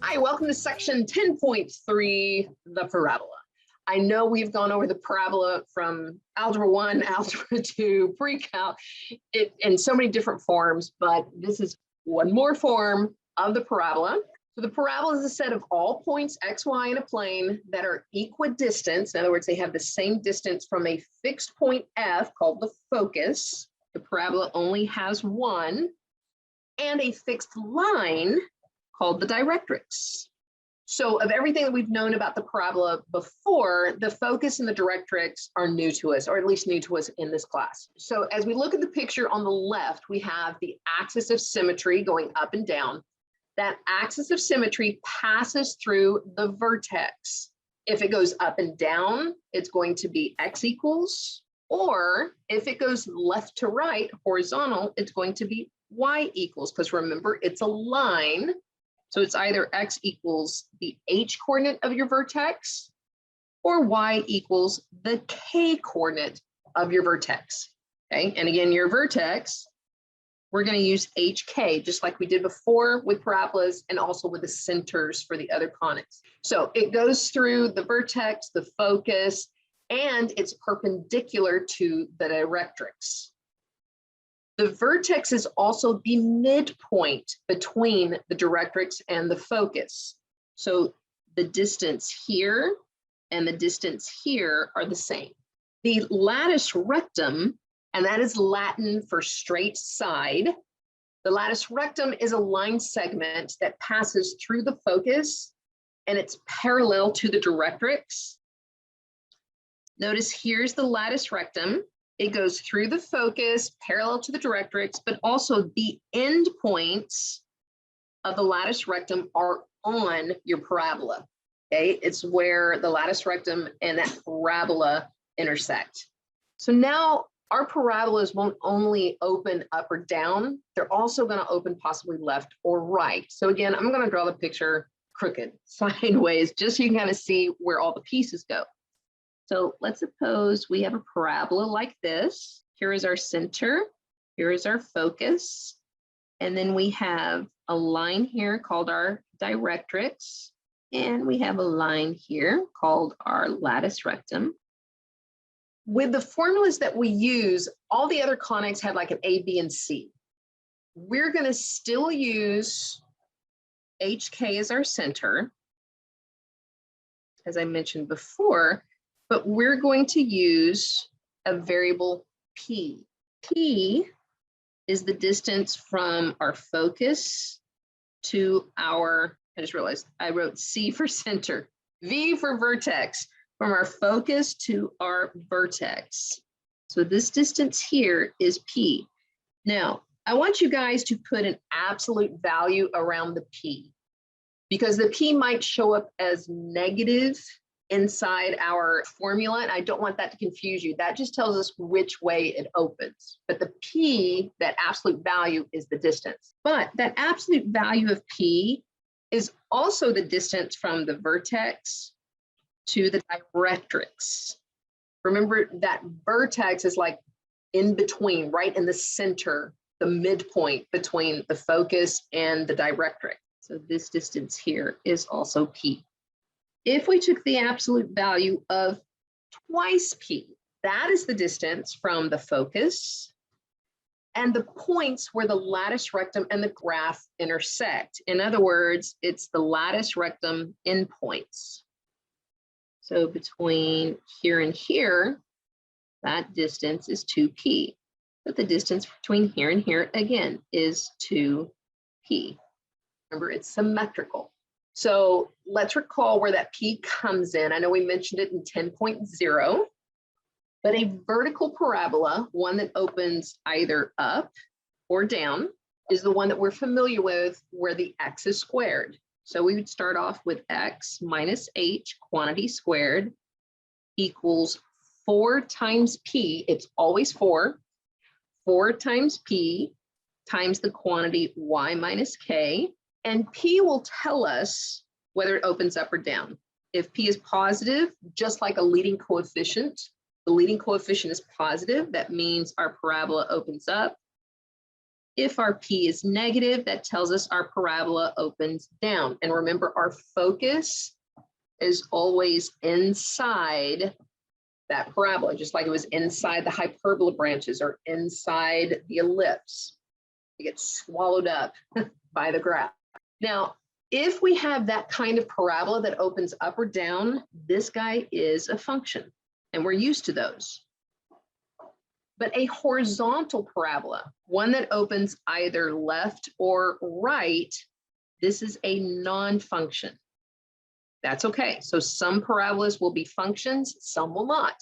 Hi, welcome to section 10.3, the parabola. I know we've gone over the parabola from algebra 1, algebra 2, pre-calc, in so many different forms, but this is one more form of the parabola. So the parabola is a set of all points x, y in a plane that are equidistant. In other words, they have the same distance from a fixed point F called the focus. The parabola only has one, and a fixed line called the directrix. So of everything that we've known about the parabola before, the focus and the directrix are new to us, or at least new to us in this class. So as we look at the picture on the left, we have the axis of symmetry going up and down. That axis of symmetry passes through the vertex. If it goes up and down, it's going to be x equals, or if it goes left to right, horizontal, it's going to be y equals, because remember, it's a line. So it's either x equals the h coordinate of your vertex or y equals the k coordinate of your vertex. Okay, and again, your vertex, we're going to use hk, just like we did before with parabolas and also with the centers for the other conics. So it goes through the vertex, the focus, and it's perpendicular to the directrix. The vertex is also the midpoint between the directrix and the focus. So the distance here and the distance here are the same. The latus rectum, and that is Latin for straight side. The latus rectum is a line segment that passes through the focus, and it's parallel to the directrix. Notice here's the latus rectum. It goes through the focus, parallel to the directrix, but also the end points of the latus rectum are on your parabola. Okay, it's where the latus rectum and that parabola intersect. So now our parabolas won't only open up or down, they're also going to open possibly left or right. So again, I'm going to draw the picture crooked, sideways, just so you can kind of see where all the pieces go. So let's suppose we have a parabola like this. Here is our center. Here is our focus. And then we have a line here called our directrix. And we have a line here called our latus rectum. With the formulas that we use, all the other conics had like an A, B, and C. We're going to still use HK as our center, as I mentioned before. But we're going to use a variable P. P is the distance from our focus to our, I just realized I wrote C for center, V for vertex, from our focus to our vertex. So this distance here is P. Now, I want you guys to put an absolute value around the P, because the P might show up as negative inside our formula, and I don't want that to confuse you. That just tells us which way it opens. But the P, that absolute value, is the distance. But that absolute value of P is also the distance from the vertex to the directrix. Remember that vertex is like in between, right in the center, the midpoint between the focus and the directrix. So this distance here is also P. If we took the absolute value of twice P, that is the distance from the focus and the points where the latus rectum and the graph intersect. In other words, it's the latus rectum endpoints. So between here and here, that distance is 2P. But the distance between here and here, again, is 2P. Remember, it's symmetrical. So let's recall where that P comes in. I know we mentioned it in 10.0, but a vertical parabola, one that opens either up or down, is the one that we're familiar with where the x is squared. So we would start off with x minus h, quantity squared, equals 4 times P. It's always 4. 4 times P times the quantity y minus k. And P will tell us whether it opens up or down. If P is positive, just like a leading coefficient, the leading coefficient is positive. That means our parabola opens up. If our P is negative, that tells us our parabola opens down. And remember, our focus is always inside that parabola, just like it was inside the hyperbola branches or inside the ellipse. It gets swallowed up by the graph. Now, if we have that kind of parabola that opens up or down, this guy is a function, and we're used to those. But a horizontal parabola, one that opens either left or right, this is a non-function. That's okay. So some parabolas will be functions, some will not.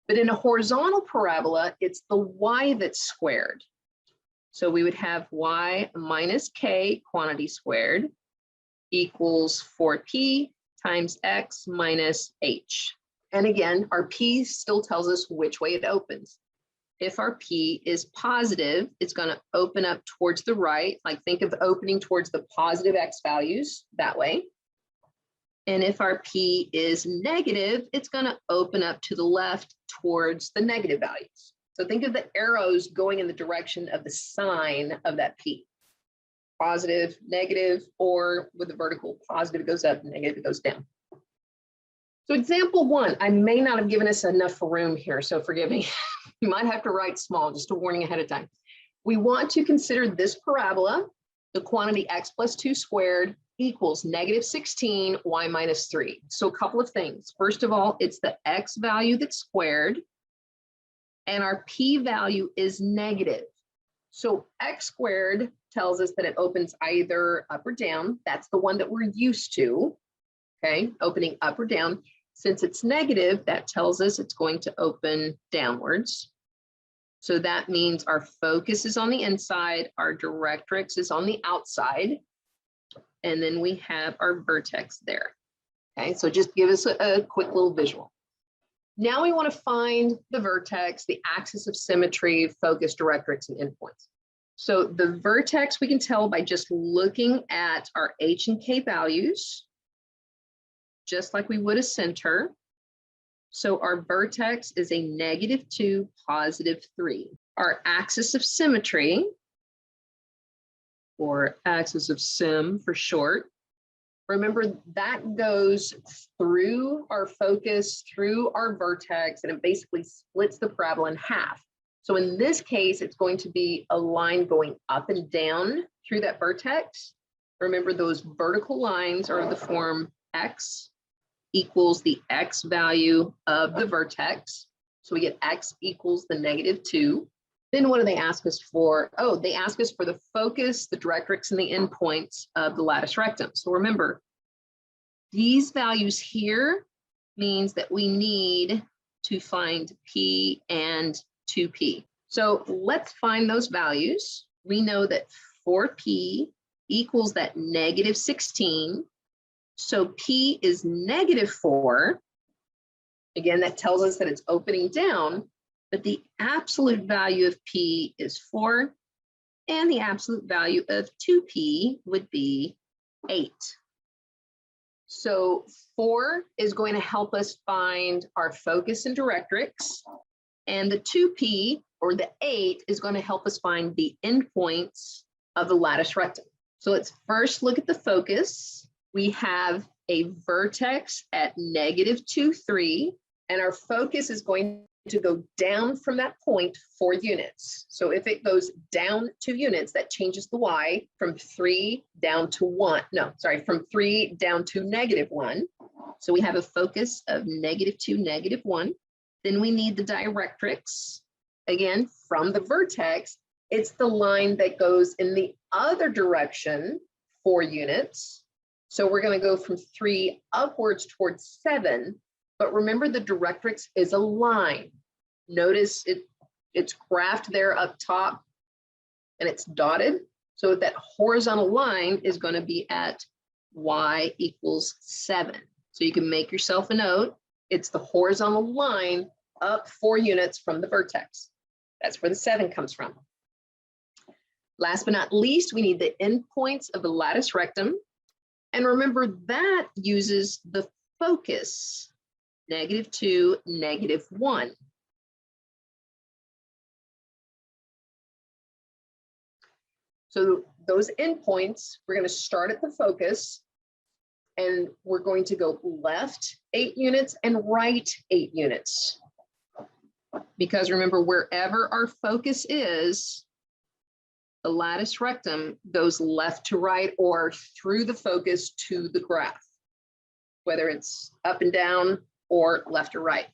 But in a horizontal parabola, it's the y that's squared. So we would have y minus k quantity squared equals 4p times x minus h. And again, our p still tells us which way it opens. If our p is positive, it's going to open up towards the right. Like think of opening towards the positive x values that way. And if our P is negative, it's going to open up to the left towards the negative values. So think of the arrows going in the direction of the sign of that P. Positive, negative, or with the vertical, positive it goes up, negative it goes down. So example 1, I may not have given us enough room here, so forgive me. You might have to write small, just a warning ahead of time. We want to consider this parabola, the quantity x plus 2 squared, equals negative 16 y minus 3. So a couple of things. First of all, it's the x value that's squared, and our p value is negative. So x squared tells us that it opens either up or down. That's the one that we're used to, okay, opening up or down. Since it's negative, that tells us it's going to open downwards. So that means our focus is on the inside, our directrix is on the outside. And then we have our vertex there. Okay, so just give us a quick little visual. Now we want to find the vertex, the axis of symmetry, focus, directrix, and endpoints. So the vertex we can tell by just looking at our h and k values, just like we would a center. So our vertex is a -2, +3. Our axis of symmetry, or axis of sim for short. Remember, that goes through our focus, through our vertex, and it basically splits the parabola in half. So in this case, it's going to be a line going up and down through that vertex. Remember, those vertical lines are of the form x equals the x value of the vertex. So we get x equals the -2. Then what do they ask us for? Oh, they ask us for the focus, the directrix, and the endpoints of the lattice rectum. So remember, these values here means that we need to find P and 2P. So let's find those values. We know that 4P equals that -16. So P is -4. Again, that tells us that it's opening down. But the absolute value of P is 4, and the absolute value of 2P would be 8. So 4 is going to help us find our focus and directrix, and the 2P, or the 8, is going to help us find the endpoints of the lattice rectum. So let's first look at the focus. We have a vertex at -2, 3, and our focus is going to go down from that point 4 units. So if it goes down 2 units, that changes the y from 3 down to 1. No, sorry, from 3 down to -1. So we have a focus of -2, -1. Then we need the directrix. Again, from the vertex, it's the line that goes in the other direction 4 units. So we're going to go from 3 upwards towards 7. But remember, the directrix is a line. Notice it's graphed there up top and it's dotted. So that horizontal line is going to be at y equals 7. So you can make yourself a note. It's the horizontal line up 4 units from the vertex. That's where the 7 comes from. Last but not least, we need the endpoints of the lattice rectum. And remember, that uses the focus. -2, -1. So those endpoints, we're going to start at the focus, and we're going to go left 8 units and right 8 units. Because remember, wherever our focus is, the latus rectum goes left to right or through the focus to the graph, whether it's up and down or left or right.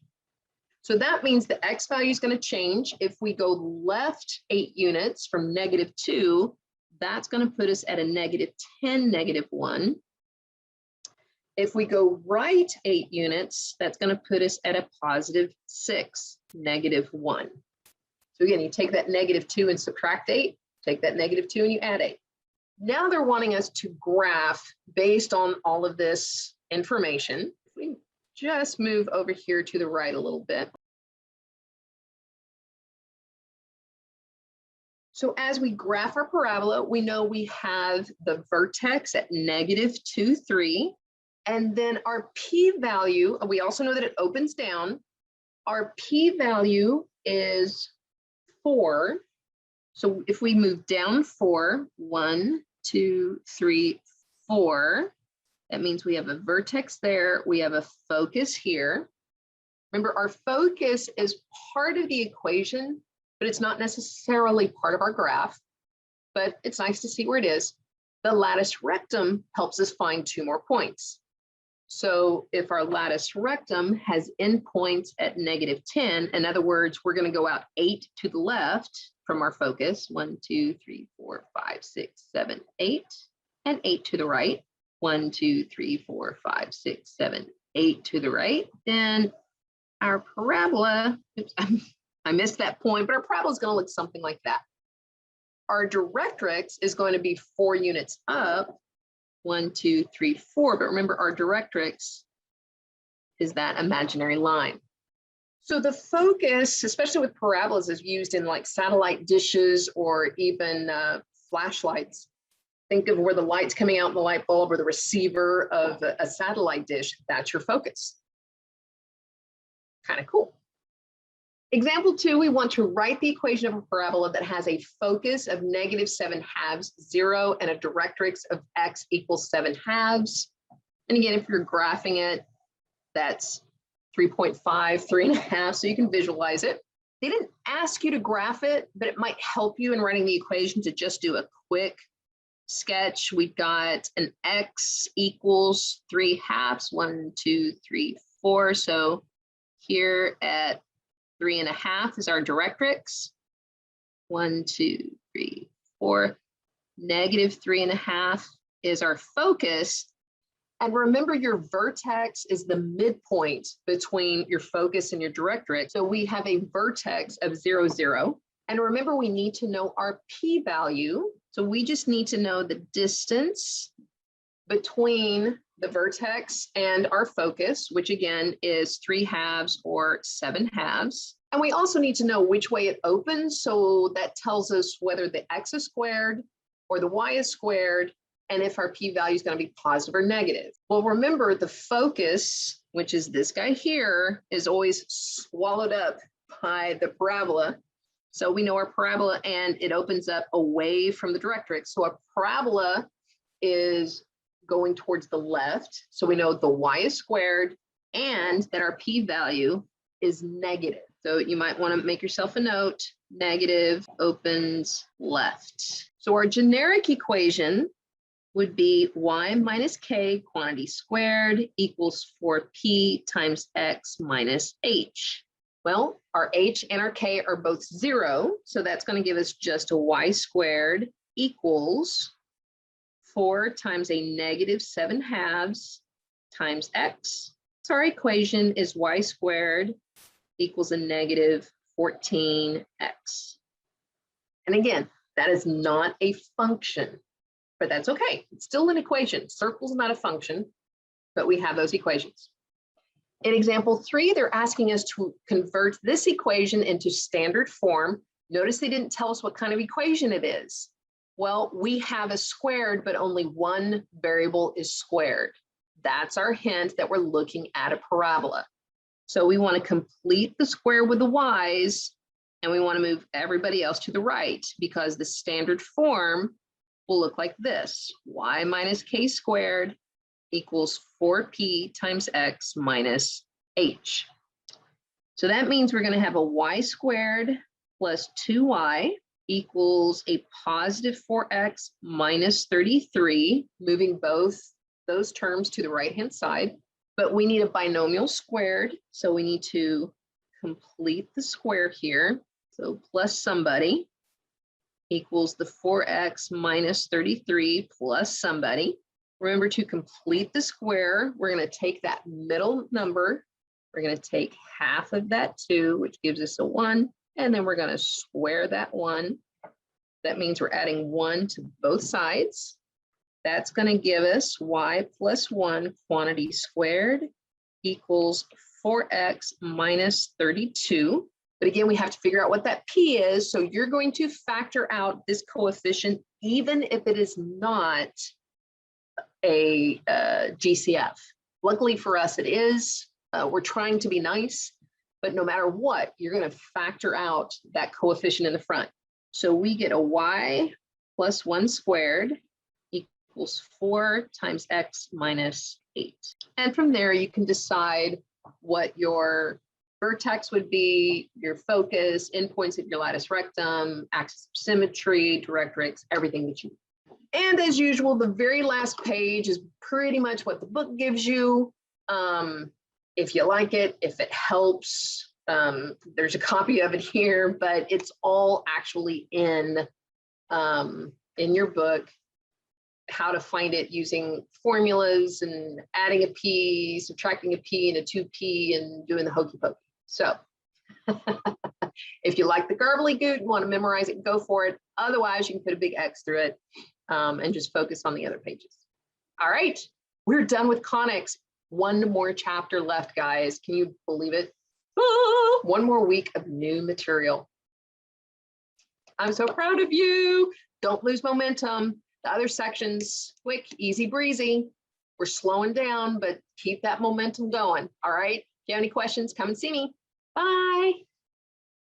So that means the X value is going to change. If we go left 8 units from -2, that's going to put us at a -10, -1. If we go right 8 units, that's going to put us at a +6, -1. So again, you take that -2 and subtract 8, take that -2 and you add 8. Now they're wanting us to graph based on all of this information. If we just move over here to the right a little bit. So as we graph our parabola, we know we have the vertex at -2, 3. And then our p-value, we also know that it opens down. Our p-value is 4. So if we move down 4, 1, 2, 3, 4, that means we have a vertex there. We have a focus here. Remember, our focus is part of the equation, but it's not necessarily part of our graph, but it's nice to see where it is. The latus rectum helps us find 2 more points. So if our latus rectum has endpoints at -10, in other words, we're going to go out 8 to the left from our focus, 1, 2, 3, 4, 5, 6, 7, 8, and 8 to the right, 1, 2, 3, 4, 5, 6, 7, 8 to the right. Then our parabola, oops, I missed that point, but our parabola is going to look something like that. Our directrix is going to be 4 units up, 1, 2, 3, 4. But remember, our directrix is that imaginary line. So the focus, especially with parabolas, is used in like satellite dishes or even flashlights. Think of where the light's coming out in the light bulb or the receiver of a satellite dish. That's your focus. Kind of cool. Example 2, we want to write the equation of a parabola that has a focus of -7/2, 0, and a directrix of x equals 7/2. And again, if you're graphing it, that's 3.5, 3.5, so you can visualize it. They didn't ask you to graph it, but it might help you in writing the equation to just do a quick sketch. We've got an x equals 3/2, 1, 2, 3, 4. So here at 3.5 is our directrix. 1, 2, 3, 4. -3.5 is our focus. And remember, your vertex is the midpoint between your focus and your directrix. So we have a vertex of 0, 0. And remember, we need to know our p-value. So we just need to know the distance between the vertex and our focus, which again is 3/2 or 7/2. And we also need to know which way it opens. So that tells us whether the x is squared or the y is squared, and if our p-value is going to be positive or negative. Well, remember, the focus, which is this guy here, is always swallowed up by the parabola. So we know our parabola, and it opens up away from the directrix. So a parabola is going towards the left. So we know the y is squared and that our p-value is negative. So you might want to make yourself a note, negative opens left. So our generic equation would be y minus k quantity squared equals 4p times x minus h. Well, our h and our k are both 0. So that's going to give us just a y squared equals 4 times a -7/2 times x. So our equation is y squared equals a -14x. And again, that is not a function, but that's okay. It's still an equation. Circle's not a function, but we have those equations. In example 3, they're asking us to convert this equation into standard form. Notice they didn't tell us what kind of equation it is. Well, we have a squared, but only one variable is squared. That's our hint that we're looking at a parabola. So we want to complete the square with the y's, and we want to move everybody else to the right, because the standard form will look like this. Y minus k squared equals 4p times x minus h. So that means we're going to have a y squared plus 2y equals a positive 4x minus 33, moving both those terms to the right-hand side. But we need a binomial squared, so we need to complete the square here. So plus somebody equals the 4x minus 33 plus somebody. Remember, to complete the square, we're going to take that middle number. We're going to take half of that 2, which gives us a 1, and then we're going to square that 1. That means we're adding 1 to both sides. That's going to give us y plus 1 quantity squared equals 4x minus 32. But again, we have to figure out what that p is. So you're going to factor out this coefficient, even if it is not a GCF. Luckily for us, it is. We're trying to be nice, but no matter what, you're going to factor out that coefficient in the front. So we get a y plus 1 squared equals 4 times x minus 8. And from there, you can decide what your vertex would be, your focus, endpoints of your lattice rectum, axis of symmetry, directrix, everything that you need. And as usual, the very last page is pretty much what the book gives you. If you like it, if it helps, there's a copy of it here, but it's all actually in your book, how to find it using formulas and adding a P, subtracting a P and a 2P and doing the hokey pokey. So if you like the gobbledygook, you want to memorize it, go for it. Otherwise, you can put a big X through it and just focus on the other pages. All right, we're done with conics. One more chapter left, guys. Can you believe it? Oh, one more week of new material. I'm so proud of you. Don't lose momentum. The other sections, quick, easy breezy. We're slowing down, but keep that momentum going. All right. If you have any questions, come and see me. Bye.